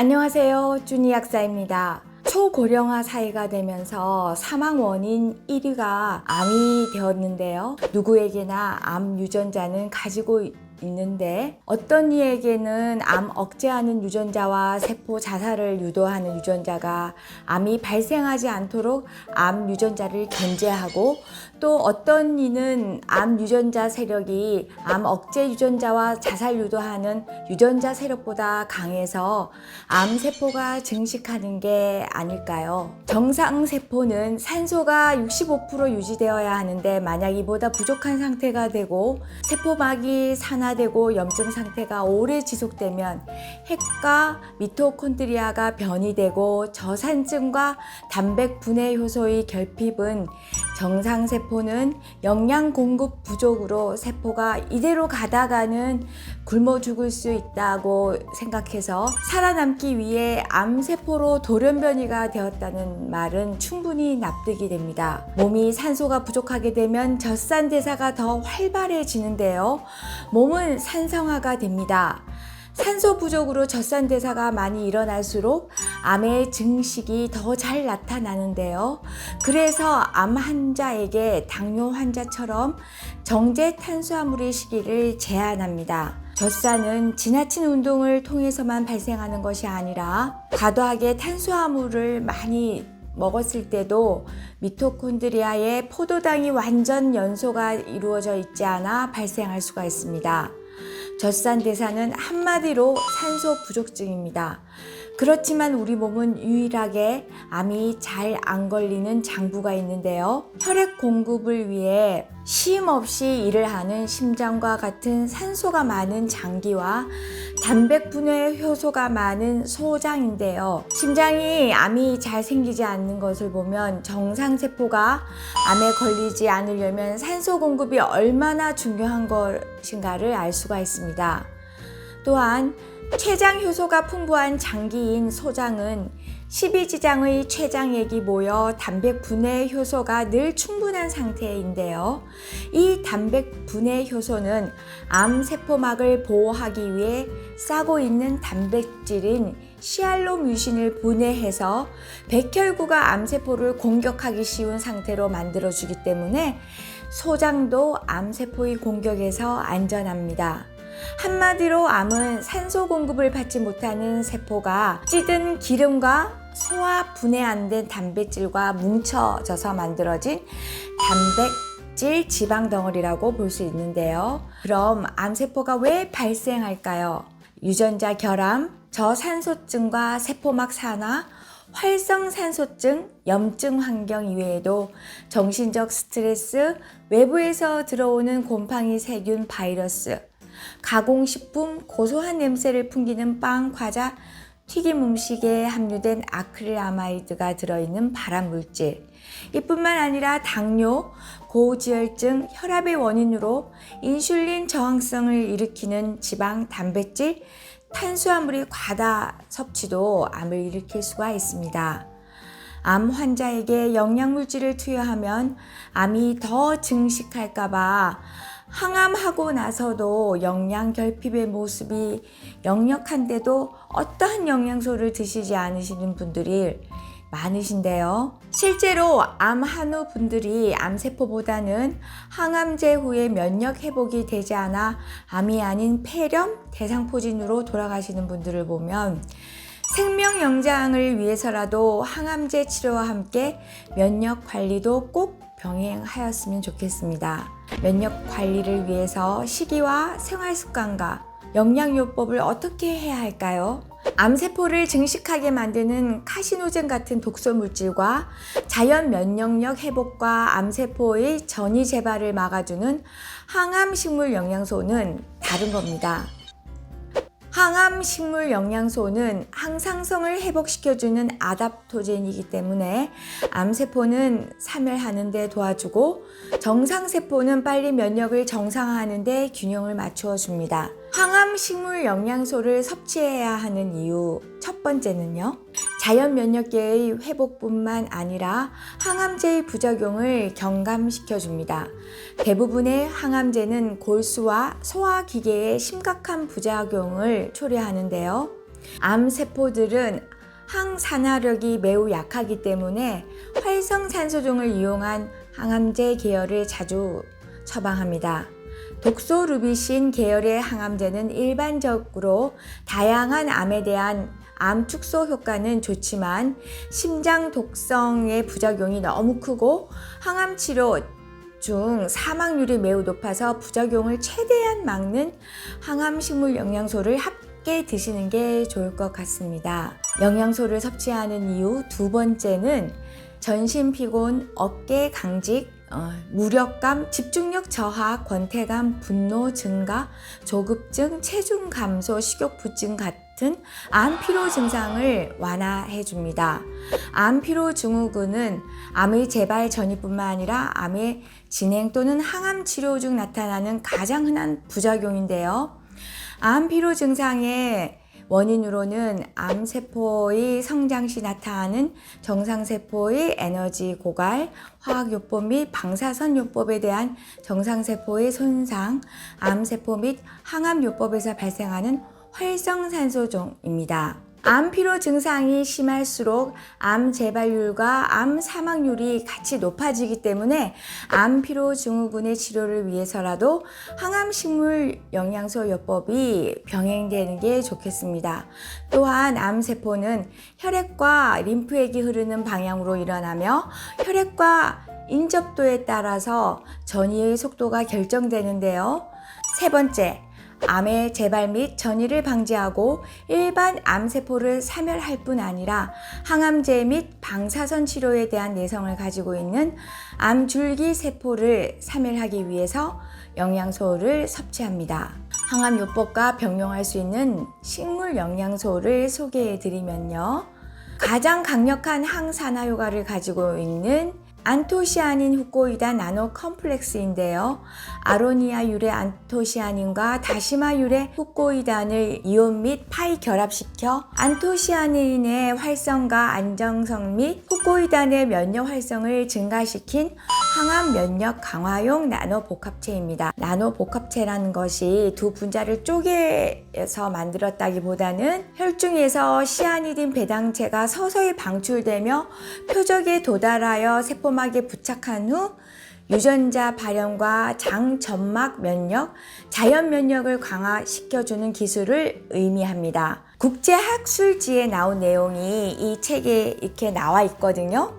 안녕하세요. 준희 약사입니다. 초고령화 사회가 되면서 사망 원인 1위가 암이 되었는데요. 누구에게나 암 유전자는 가지고 있는데 어떤 이에게는 암 억제하는 유전자와 세포 자살을 유도하는 유전자가 암이 발생하지 않도록 암 유전자를 견제하고, 또 어떤 이는 암 유전자 세력이 암 억제 유전자와 자살 유도하는 유전자 세력보다 강해서 암 세포가 증식하는 게 아닐까요? 정상 세포는 산소가 65% 유지되어야 하는데, 만약 이보다 부족한 상태가 되고 세포막이 산화되고 염증 상태가 오래 지속되면 핵과 미토콘드리아가 변이되고 저산증과 단백 분해 효소의 결핍은 정상 세포는 영양 공급 부족으로 세포가 이대로 가다가는 굶어 죽을 수 있다고 생각해서 살아남기 위해 암세포로 돌연변이가 되었다는 말은 충분히 납득이 됩니다. 몸이 산소가 부족하게 되면 젖산대사가 더 활발해지는데요. 몸은 산성화가 됩니다. 산소 부족으로 젖산대사가 많이 일어날수록 암의 증식이 더 잘 나타나는데요. 그래서 암 환자에게 당뇨 환자처럼 정제 탄수화물의 시기를 제한합니다. 젖산은 지나친 운동을 통해서만 발생하는 것이 아니라 과도하게 탄수화물을 많이 먹었을 때도 미토콘드리아에 포도당이 완전 연소가 이루어져 있지 않아 발생할 수가 있습니다. 젖산대사는 한마디로 산소 부족증입니다. 그렇지만 우리 몸은 유일하게 암이 잘 안 걸리는 장부가 있는데요. 혈액 공급을 위해 쉼 없이 일을 하는 심장과 같은 산소가 많은 장기와 단백 분해 효소가 많은 소장인데요. 심장이 암이 잘 생기지 않는 것을 보면 정상세포가 암에 걸리지 않으려면 산소 공급이 얼마나 중요한 것인가를 알 수가 있습니다. 또한 췌장 효소가 풍부한 장기인 소장은 12지장의 췌장액이 모여 단백 분해 효소가 늘 충분한 상태인데요. 이 단백 분해 효소는 암 세포막을 보호하기 위해 싸고 있는 단백질인 시알로뮤신을 분해해서 백혈구가 암세포를 공격하기 쉬운 상태로 만들어주기 때문에 소장도 암세포의 공격에서 안전합니다. 한마디로 암은 산소 공급을 받지 못하는 세포가 찌든 기름과 소화 분해 안 된 단백질과 뭉쳐져서 만들어진 단백질 지방 덩어리라고 볼 수 있는데요. 그럼 암세포가 왜 발생할까요? 유전자 결함, 저산소증과 세포막 산화, 활성산소증, 염증 환경 이외에도 정신적 스트레스, 외부에서 들어오는 곰팡이 세균 바이러스, 가공식품, 고소한 냄새를 풍기는 빵, 과자, 튀김 음식에 함유된 아크릴아마이드가 들어있는 발암물질, 이뿐만 아니라 당뇨, 고지혈증, 혈압의 원인으로 인슐린 저항성을 일으키는 지방, 단백질, 탄수화물의 과다 섭취도 암을 일으킬 수가 있습니다. 암 환자에게 영양물질을 투여하면 암이 더 증식할까봐 항암하고 나서도 영양 결핍의 모습이 역력한데도 어떠한 영양소를 드시지 않으시는 분들이 많으신데요. 실제로 암 한후 분들이 암세포보다는 항암제 후에 면역 회복이 되지 않아 암이 아닌 폐렴, 대상포진으로 돌아가시는 분들을 보면 생명 연장을 위해서라도 항암제 치료와 함께 면역 관리도 꼭 병행하였으면 좋겠습니다. 면역 관리를 위해서 식이와 생활 습관과 영양요법을 어떻게 해야 할까요? 암세포를 증식하게 만드는 카시노젠 같은 독소 물질과 자연 면역력 회복과 암세포의 전이 재발을 막아주는 항암 식물 영양소는 다른 겁니다. 항암 식물 영양소는 항상성을 회복시켜주는 아답토젠이기 때문에 암세포는 사멸하는 데 도와주고 정상세포는 빨리 면역을 정상화하는 데 균형을 맞추어 줍니다. 항암 식물 영양소를 섭취해야 하는 이유 첫 번째는요. 자연 면역계의 회복뿐만 아니라 항암제의 부작용을 경감시켜 줍니다. 대부분의 항암제는 골수와 소화기계에 심각한 부작용을 초래하는데요. 암세포들은 항산화력이 매우 약하기 때문에 활성산소종을 이용한 항암제 계열을 자주 처방합니다. 독소루비신 계열의 항암제는 일반적으로 다양한 암에 대한 암 축소 효과는 좋지만 심장 독성의 부작용이 너무 크고 항암 치료 중 사망률이 매우 높아서 부작용을 최대한 막는 항암 식물 영양소를 함께 드시는 게 좋을 것 같습니다. 영양소를 섭취하는 이유 두 번째는 전신 피곤, 어깨 강직, 무력감, 집중력 저하, 권태감, 분노 증가, 조급증, 체중 감소, 식욕부증 같은 암 피로 증상을 완화해 줍니다. 암 피로 증후군은 암의 재발 전이뿐만 아니라 암의 진행 또는 항암 치료 중 나타나는 가장 흔한 부작용인데요. 암 피로 증상의 원인으로는 암세포의 성장 시 나타나는 정상세포의 에너지 고갈, 화학요법 및 방사선요법에 대한 정상세포의 손상, 암세포 및 항암요법에서 발생하는 활성산소종입니다. 암 피로 증상이 심할수록 암 재발률과 암 사망률이 같이 높아지기 때문에 암 피로 증후군의 치료를 위해서라도 항암식물 영양소 요법이 병행되는 게 좋겠습니다. 또한 암세포는 혈액과 림프액이 흐르는 방향으로 일어나며 혈액과 인접도에 따라서 전이의 속도가 결정되는데요. 세 번째, 암의 재발 및 전이를 방지하고 일반 암세포를 사멸할 뿐 아니라 항암제 및 방사선 치료에 대한 내성을 가지고 있는 암줄기세포를 사멸하기 위해서 영양소를 섭취합니다. 항암요법과 병용할 수 있는 식물 영양소를 소개해 드리면요. 가장 강력한 항산화 효과를 가지고 있는 안토시아닌 후코이단 나노 컴플렉스인데요. 아로니아 유래 안토시아닌과 다시마 유래 후코이단을 이온 및 파이 결합시켜 안토시아닌의 활성과 안정성 및 후코이단의 면역 활성을 증가시킨 항암 면역 강화용 나노 복합체입니다. 나노 복합체라는 것이 두 분자를 쪼개서 만들었다기보다는 혈중에서 시아니딘 배당체가 서서히 방출되며 표적에 도달하여 세포막에 부착한 후 유전자 발현과 장 점막 면역, 자연 면역을 강화시켜주는 기술을 의미합니다. 국제학술지에 나온 내용이 이 책에 이렇게 나와 있거든요.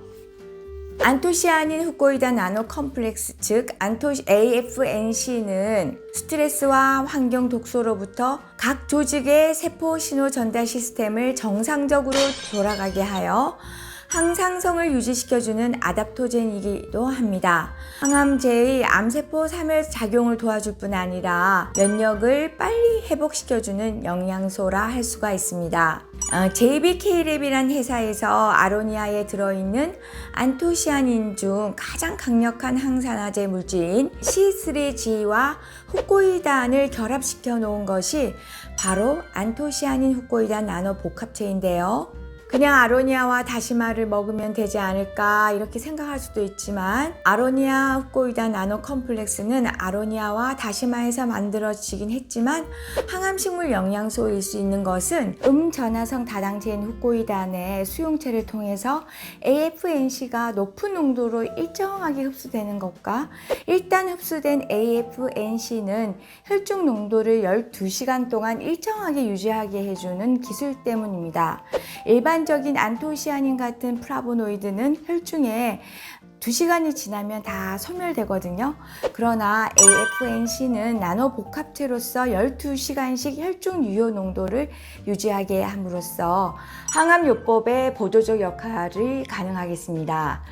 안토시아닌 후코이단 나노 컴플렉스, 즉 AFNC는 스트레스와 환경 독소로부터 각 조직의 세포 신호 전달 시스템을 정상적으로 돌아가게 하여 항상성을 유지시켜주는 아답토젠이기도 합니다. 항암제의 암세포 사멸 작용을 도와줄 뿐 아니라 면역을 빨리 회복시켜주는 영양소라 할 수가 있습니다. JBK랩이란 회사에서 아로니아에 들어있는 안토시아닌 중 가장 강력한 항산화제 물질인 C3G와 후코이단을 결합시켜 놓은 것이 바로 안토시아닌 후코이단 나노 복합체인데요. 그냥 아로니아와 다시마를 먹으면 되지 않을까 이렇게 생각할 수도 있지만 아로니아 후코이단 나노 컴플렉스는 아로니아와 다시마에서 만들어지긴 했지만 항암식물 영양소일 수 있는 것은 음전화성 다당체인 후코이단의 수용체를 통해서 AFNC가 높은 농도로 일정하게 흡수되는 것과 일단 흡수된 AFNC는 혈중 농도를 12시간 동안 일정하게 유지하게 해주는 기술 때문입니다. 일반적인 안토시아닌 같은 플라보노이드는 혈중에 2시간이 지나면 다 소멸되거든요. 그러나 AFNC는 나노 복합체로서 12시간씩 혈중 유효 농도를 유지하게 함으로써 항암요법의 보조적 역할이 가능하겠습니다.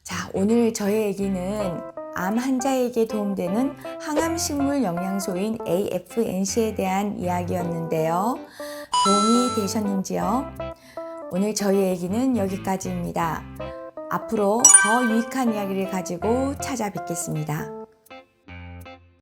자, 오늘 저의 얘기는 암 환자에게 도움되는 항암식물 영양소인 AFNC에 대한 이야기였는데요. 도움이 되셨는지요? 오늘 저희 얘기는 여기까지입니다. 앞으로 더 유익한 이야기를 가지고 찾아뵙겠습니다.